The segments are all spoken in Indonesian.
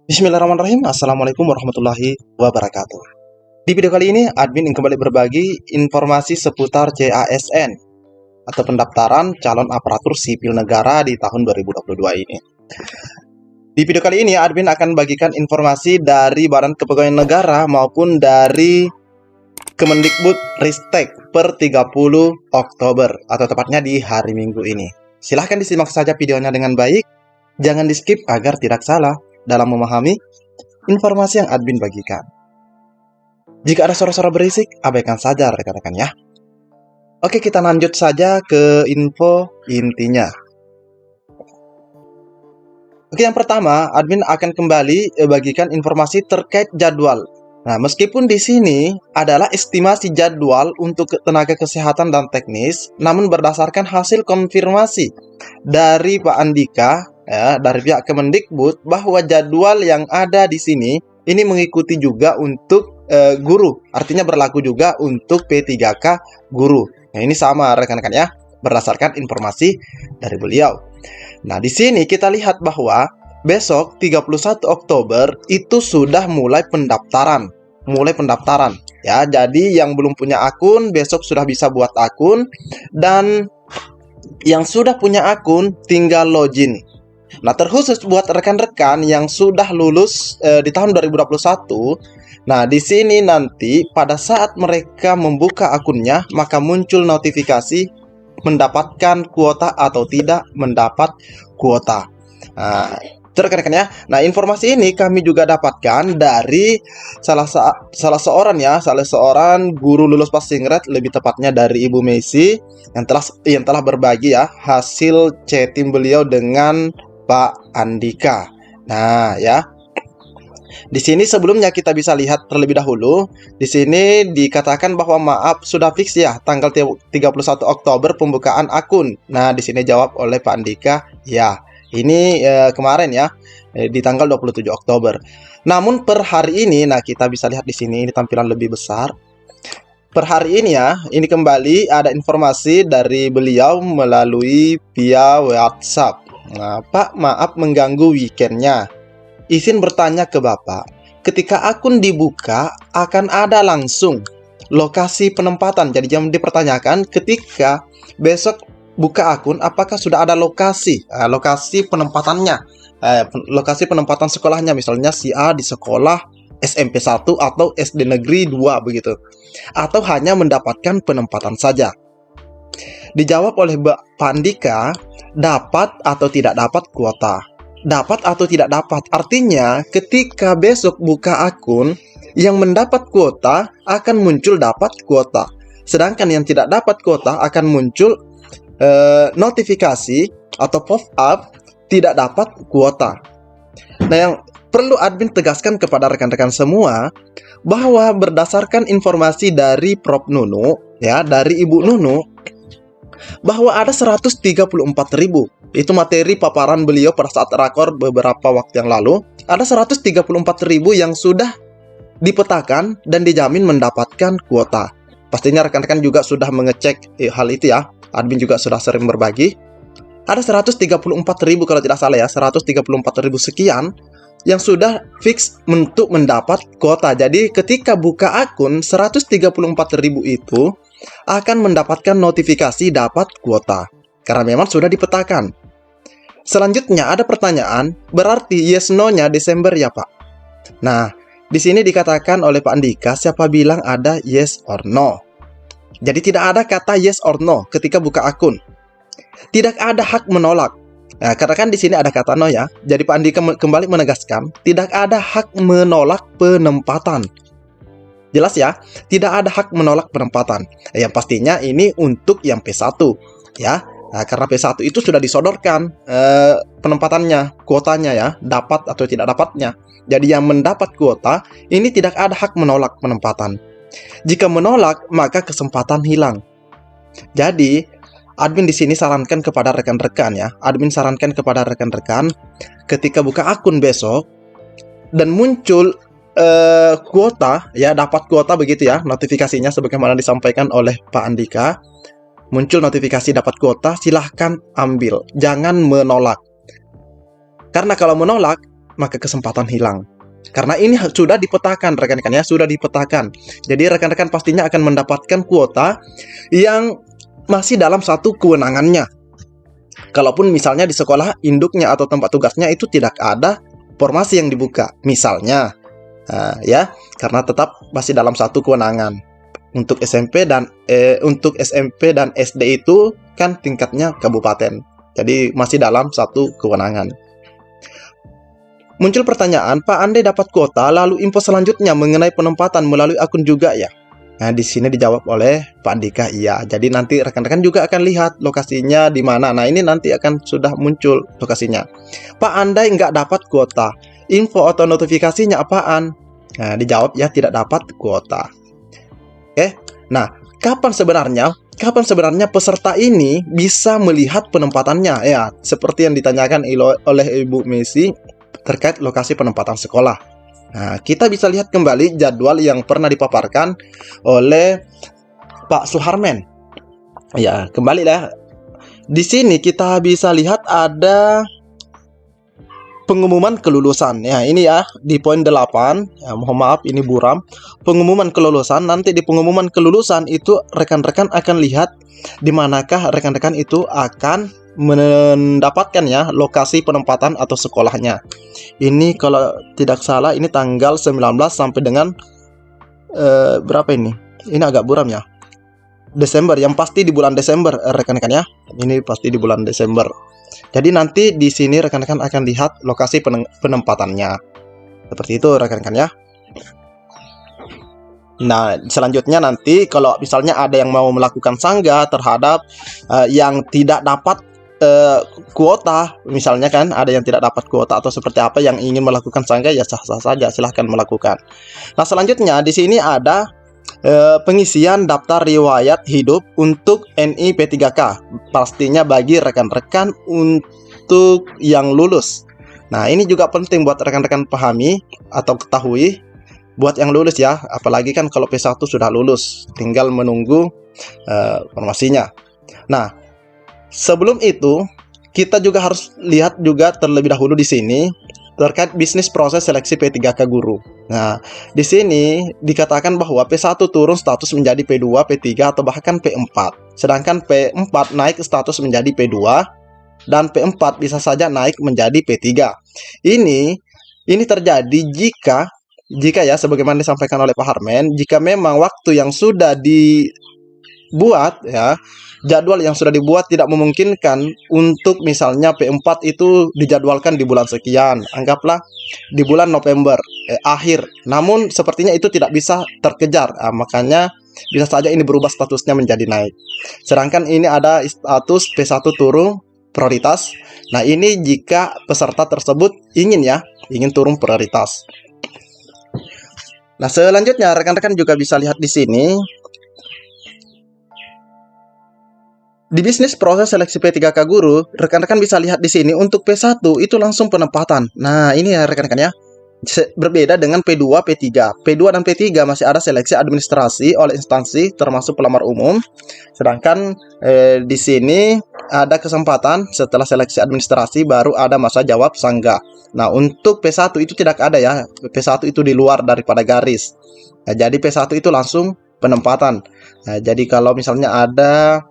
Bismillahirrahmanirrahim. Assalamualaikum warahmatullahi wabarakatuh. Di video kali ini, admin ingin kembali berbagi informasi seputar CASN atau pendaftaran calon aparatur sipil negara di tahun 2022 ini. Di video kali ini, admin akan bagikan informasi dari Badan Kepegawaian Negara maupun dari Kemendikbud Ristek per 30 Oktober atau tepatnya di hari Minggu ini. Silahkan disimak saja videonya dengan baik, jangan di skip agar tidak salah dalam memahami informasi yang admin bagikan. Jika ada suara-suara berisik, abaikan saja rekan-rekan ya. Oke, kita lanjut saja ke info intinya. Oke, yang pertama, admin akan kembali bagikan informasi terkait jadwal. Nah, meskipun di sini adalah estimasi jadwal untuk tenaga kesehatan dan teknis, namun berdasarkan hasil konfirmasi dari Pak Andika, ya, dari pihak Kemendikbud, bahwa jadwal yang ada di sini ini mengikuti juga untuk guru, artinya berlaku juga untuk P3K guru. Nah, ini sama rekan-rekan ya, berdasarkan informasi dari beliau. Nah, di sini kita lihat bahwa besok 31 Oktober itu sudah mulai pendaftaran. Ya. Jadi yang belum punya akun besok sudah bisa buat akun, dan yang sudah punya akun tinggal login. Nah, terkhusus buat rekan-rekan yang sudah lulus di tahun 2021, nah di sini nanti pada saat mereka membuka akunnya, maka muncul notifikasi mendapatkan kuota atau tidak mendapat kuota. Nah, itu rekan-rekan ya. Nah, informasi ini kami juga dapatkan dari salah seorang guru lulus Pasingret, lebih tepatnya dari Ibu Messi yang telah berbagi ya hasil chatting beliau dengan Pak Andika. Nah, ya. Di sini sebelumnya kita bisa lihat terlebih dahulu. Di sini dikatakan bahwa maaf sudah fix ya tanggal 31 Oktober pembukaan akun. Nah, di sini jawab oleh Pak Andika, ya. Ini kemarin ya, di tanggal 27 Oktober. Namun per hari ini, nah kita bisa lihat di sini, ini tampilan lebih besar. Per hari ini ya, ini kembali ada informasi dari beliau melalui via WhatsApp. Nah, Pak, maaf mengganggu weekendnya. Izin bertanya ke Bapak, ketika akun dibuka akan ada langsung lokasi penempatan. Jadi yang dipertanyakan ketika besok buka akun, apakah sudah ada lokasi penempatannya, lokasi penempatan sekolahnya, misalnya si A di sekolah SMP 1 atau SD Negeri 2 begitu, atau hanya mendapatkan penempatan saja. Dijawab oleh Pak Andika, dapat atau tidak dapat kuota. Dapat atau tidak dapat, artinya ketika besok buka akun, yang mendapat kuota akan muncul dapat kuota, sedangkan yang tidak dapat kuota akan muncul notifikasi atau pop-up tidak dapat kuota. Nah, yang perlu admin tegaskan kepada rekan-rekan semua bahwa berdasarkan informasi dari Prof Nunu ya, dari Ibu Nunu, bahwa ada 134.000. Itu materi paparan beliau pada saat rakor beberapa waktu yang lalu. Ada 134.000 yang sudah dipetakan dan dijamin mendapatkan kuota. Pastinya rekan-rekan juga sudah mengecek hal itu ya. Admin juga sudah sering berbagi. Ada 134.000 kalau tidak salah ya, 134.000 sekian yang sudah fix untuk mendapat kuota. Jadi ketika buka akun, 134.000 itu akan mendapatkan notifikasi dapat kuota, karena memang sudah dipetakan. Selanjutnya ada pertanyaan, berarti yes no-nya Desember ya Pak? Nah, di sini dikatakan oleh Pak Andika, siapa bilang ada yes or no? Jadi tidak ada kata yes or no ketika buka akun. Tidak ada hak menolak. Nah, karena kan di sini ada kata no ya. Jadi Pak Andika kembali menegaskan, tidak ada hak menolak penempatan. Jelas ya, tidak ada hak menolak penempatan. Yang pastinya ini untuk yang P1 ya. Nah, karena P1 itu sudah disodorkan penempatannya, kuotanya ya, dapat atau tidak dapatnya. Jadi yang mendapat kuota ini tidak ada hak menolak penempatan. Jika menolak, maka kesempatan hilang. Jadi, admin di sini sarankan kepada rekan-rekan ya. Admin sarankan kepada rekan-rekan ketika buka akun besok dan muncul kuota ya, dapat kuota begitu ya, notifikasinya sebagaimana disampaikan oleh Pak Andika. Muncul notifikasi dapat kuota, silahkan ambil, jangan menolak. Karena kalau menolak, maka kesempatan hilang. Karena ini sudah dipetakan rekan-rekan ya, sudah dipetakan. Jadi rekan-rekan pastinya akan mendapatkan kuota yang masih dalam satu kewenangannya. Kalaupun misalnya di sekolah induknya atau tempat tugasnya itu tidak ada formasi yang dibuka, misalnya, ya, karena tetap masih dalam satu kewenangan. Untuk SMP dan SD itu kan tingkatnya kabupaten, jadi masih dalam satu kewenangan. Muncul pertanyaan, Pak, Andai dapat kuota, lalu info selanjutnya mengenai penempatan melalui akun juga ya? Nah, di sini dijawab oleh Pak Andika, iya. Jadi nanti rekan-rekan juga akan lihat lokasinya di mana. Nah, ini nanti akan sudah muncul lokasinya. Pak, Andai nggak dapat kuota, info atau notifikasinya apaan? Nah, dijawab ya, tidak dapat kuota. Oke, nah, kapan sebenarnya peserta ini bisa melihat penempatannya? Ya, seperti yang ditanyakan oleh Ibu Messi terkait lokasi penempatan sekolah. Nah, kita bisa lihat kembali jadwal yang pernah dipaparkan oleh Pak Suharmen. Ya, kembali lah. Di sini kita bisa lihat ada pengumuman kelulusan. Ya, ini ya di poin 8. Ya, mohon maaf ini buram. Pengumuman kelulusan. Nanti di pengumuman kelulusan itu rekan-rekan akan lihat di manakah rekan-rekan itu akan mendapatkan ya lokasi penempatan atau sekolahnya. Ini kalau tidak salah ini tanggal 19 sampai dengan berapa ini? Ini agak buram ya. Desember, yang pasti di bulan Desember rekan-rekan ya. Ini pasti di bulan Desember. Jadi nanti di sini rekan-rekan akan lihat lokasi penempatannya. Seperti itu rekan-rekan ya. Nah, selanjutnya nanti kalau misalnya ada yang mau melakukan sanggah terhadap yang tidak dapat kuota, misalnya kan ada yang tidak dapat kuota atau seperti apa yang ingin melakukan sanggah, ya sah-sah saja, silahkan melakukan. Nah, selanjutnya di sini ada pengisian daftar riwayat hidup untuk NI P3K, pastinya bagi rekan-rekan untuk yang lulus. Nah, ini juga penting buat rekan-rekan pahami atau ketahui buat yang lulus ya, apalagi kan kalau P1 sudah lulus, tinggal menunggu formasinya. Nah, sebelum itu, kita juga harus lihat juga terlebih dahulu di sini terkait bisnis proses seleksi P3K guru. Nah, di sini dikatakan bahwa P1 turun status menjadi P2, P3 atau bahkan P4. Sedangkan P4 naik status menjadi P2 dan P4 bisa saja naik menjadi P3. Ini terjadi jika ya sebagaimana disampaikan oleh Pak Harmen, jika memang waktu yang sudah dibuat ya, jadwal yang sudah dibuat tidak memungkinkan untuk misalnya P4 itu dijadwalkan di bulan sekian, anggaplah di bulan November akhir, namun sepertinya itu tidak bisa terkejar. Makanya bisa saja ini berubah statusnya menjadi naik. Sedangkan ini ada status P1 turun prioritas. Nah, ini jika peserta tersebut ingin turun prioritas. Nah, selanjutnya rekan-rekan juga bisa lihat di sini. Di bisnis proses seleksi P3K guru, rekan-rekan bisa lihat di sini untuk P1 itu langsung penempatan. Nah, ini ya rekan-rekan ya. Berbeda dengan P2, P3. P2 dan P3 masih ada seleksi administrasi oleh instansi termasuk pelamar umum. Sedangkan di sini ada kesempatan setelah seleksi administrasi baru ada masa jawab sanggah. Nah, untuk P1 itu tidak ada ya. P1 itu di luar daripada garis. Nah, jadi P1 itu langsung penempatan. Nah, jadi kalau misalnya ada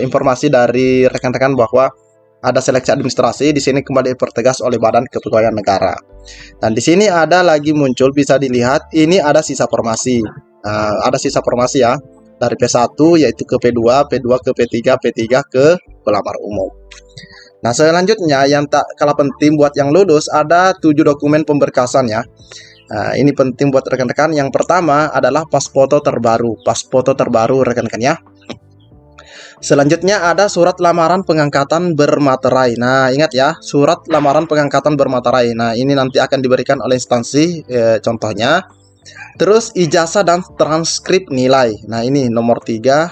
informasi dari rekan-rekan bahwa ada seleksi administrasi, di sini kembali dipertegas oleh Badan Kepegawaian Negara. Dan di sini ada lagi muncul, bisa dilihat, ini ada sisa formasi. Ada sisa formasi ya, dari P1 yaitu ke P2, P2 ke P3, P3 ke pelamar umum. Nah, selanjutnya yang tak kalah penting buat yang lulus ada 7 dokumen pemberkasan ya. Nah, ini penting buat rekan-rekan. Yang pertama adalah pas foto terbaru. Pas foto terbaru rekan-rekan ya. Selanjutnya ada surat lamaran pengangkatan bermaterai. Nah, ingat ya, surat lamaran pengangkatan bermaterai. Nah, ini nanti akan diberikan oleh instansi, contohnya. Terus ijazah dan transkrip nilai. Nah, ini nomor 3.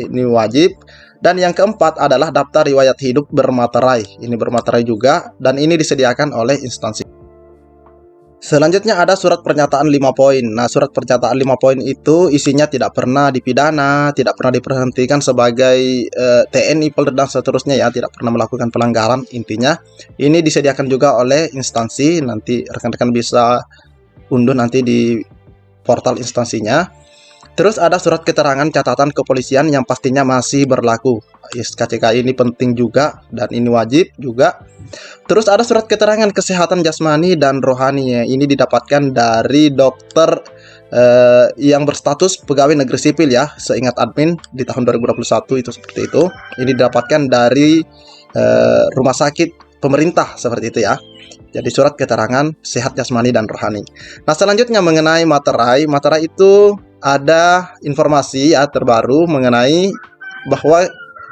Ini wajib. Dan yang keempat adalah daftar riwayat hidup bermaterai. Ini bermaterai juga dan ini disediakan oleh instansi. Selanjutnya ada surat pernyataan 5 poin. Nah, surat pernyataan 5 poin itu isinya tidak pernah dipidana, tidak pernah diberhentikan sebagai TNI, Polri, dan seterusnya ya, tidak pernah melakukan pelanggaran intinya. Ini disediakan juga oleh instansi, nanti rekan-rekan bisa unduh nanti di portal instansinya. Terus ada surat keterangan catatan kepolisian yang pastinya masih berlaku. SKCK ini penting juga dan ini wajib juga. Terus ada surat keterangan kesehatan jasmani dan rohani ya. Ini didapatkan dari dokter yang berstatus pegawai negeri sipil ya. Seingat admin di tahun 2021 itu seperti itu. Ini didapatkan dari rumah sakit pemerintah seperti itu ya. Jadi surat keterangan sehat jasmani dan rohani. Nah, selanjutnya mengenai materai. Materai itu ada informasi ya terbaru mengenai bahwa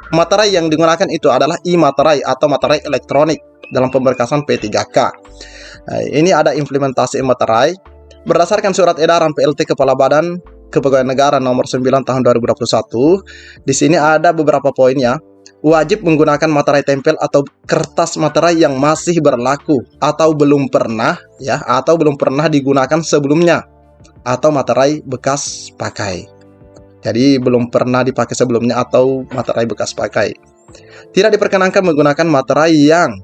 materai yang digunakan itu adalah e-materai atau materai elektronik dalam pemberkasan P3K. Nah, ini ada implementasi e-materai berdasarkan surat edaran PLT Kepala Badan Kepegawaian Negara nomor 9 tahun 2021. Di sini ada beberapa poinnya. Wajib menggunakan materai tempel atau kertas materai yang masih berlaku atau belum pernah digunakan sebelumnya, atau materai bekas pakai. Jadi belum pernah dipakai sebelumnya atau materai bekas pakai. Tidak diperkenankan menggunakan materai yang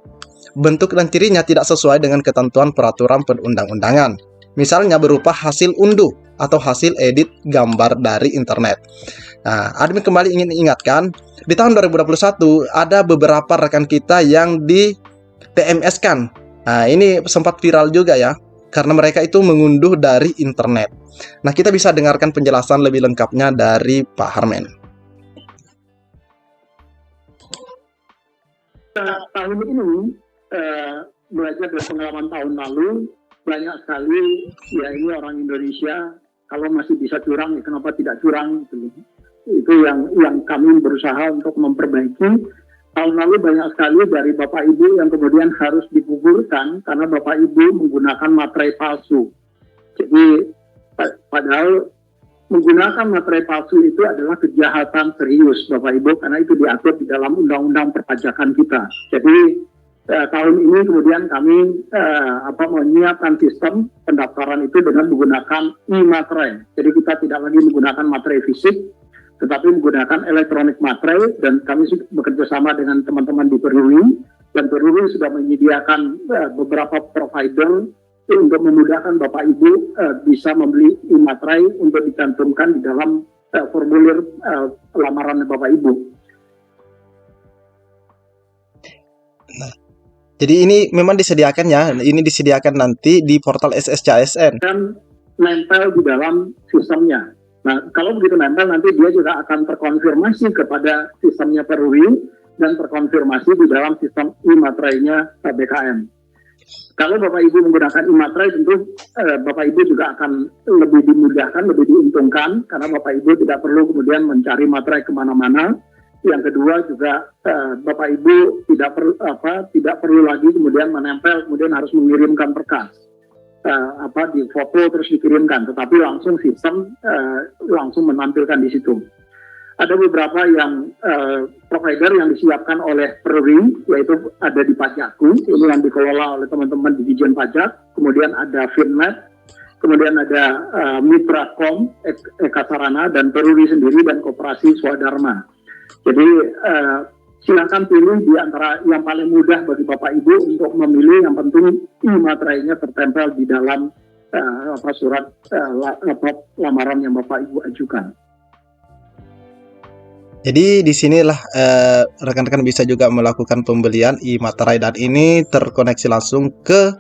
bentuk dan cirinya tidak sesuai dengan ketentuan peraturan perundang-undangan. Misalnya berupa hasil unduh atau hasil edit gambar dari internet. Nah, admin kembali ingin ingatkan, di tahun 2021 ada beberapa rekan kita yang di TMS-kan. Nah, ini sempat viral juga ya, karena mereka itu mengunduh dari internet. Nah, kita bisa dengarkan penjelasan lebih lengkapnya dari Pak Harmen. Tahun ini belajar dari pengalaman tahun lalu, banyak sekali ya ini orang Indonesia kalau masih bisa curang ya kenapa tidak curang gitu. Itu yang kami berusaha untuk memperbaiki. Tahun lalu banyak sekali dari Bapak Ibu yang kemudian harus digugurkan karena Bapak Ibu menggunakan materai palsu. Jadi padahal menggunakan materai palsu itu adalah kejahatan serius Bapak Ibu, karena itu diatur di dalam undang-undang perpajakan kita. Jadi tahun ini kemudian kami menyiapkan sistem pendaftaran itu dengan menggunakan e-materai. Jadi kita tidak lagi menggunakan materai fisik, tetapi menggunakan elektronik materai, dan kami bekerja sama dengan teman-teman di Peruri, dan Peruri sudah menyediakan beberapa provider untuk memudahkan Bapak Ibu bisa membeli e-materai untuk dicantumkan di dalam formulir lamaran Bapak Ibu. Nah, jadi ini memang disediakan ya, ini disediakan nanti di portal SSCASN. Dan nempel di dalam sistemnya. Nah, kalau begitu nempel, nanti dia juga akan terkonfirmasi kepada sistemnya Peruri dan terkonfirmasi di dalam sistem e-materainya BKM. Kalau Bapak Ibu menggunakan e-materai, tentu Bapak Ibu juga akan lebih dimudahkan, lebih diuntungkan, karena Bapak Ibu tidak perlu kemudian mencari materai kemana-mana. Yang kedua juga Bapak Ibu tidak perlu lagi kemudian menempel, kemudian harus mengirimkan berkas. Di foto terus dikirimkan, tetapi langsung sistem langsung menampilkan di situ. Ada beberapa yang provider yang disiapkan oleh Peruri, yaitu ada di Pajakku, ini yang dikelola oleh teman-teman di Dijen Pajak, kemudian ada Finnet, kemudian ada Mitracom, Eka Sarana, dan Peruri sendiri, dan Koperasi Swadharma. Jadi silakan pilih di antara yang paling mudah bagi Bapak Ibu untuk memilih. Yang penting e-materainya tertempel di dalam surat lamaran yang Bapak Ibu ajukan. Jadi di sinilah rekan-rekan bisa juga melakukan pembelian e-materai, dan ini terkoneksi langsung ke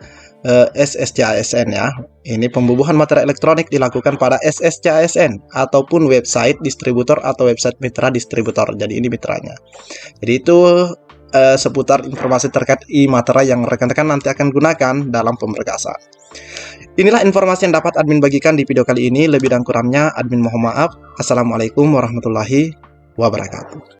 SSCASN ya. Ini pembubuhan materai elektronik dilakukan pada SSCASN ataupun website distributor atau website mitra distributor. Jadi ini mitranya. Jadi itu seputar informasi terkait e-materai yang rekan-rekan nanti akan gunakan dalam pemberkasan. Inilah informasi yang dapat admin bagikan di video kali ini. Lebih dan kurangnya admin mohon maaf. Assalamualaikum warahmatullahi wabarakatuh.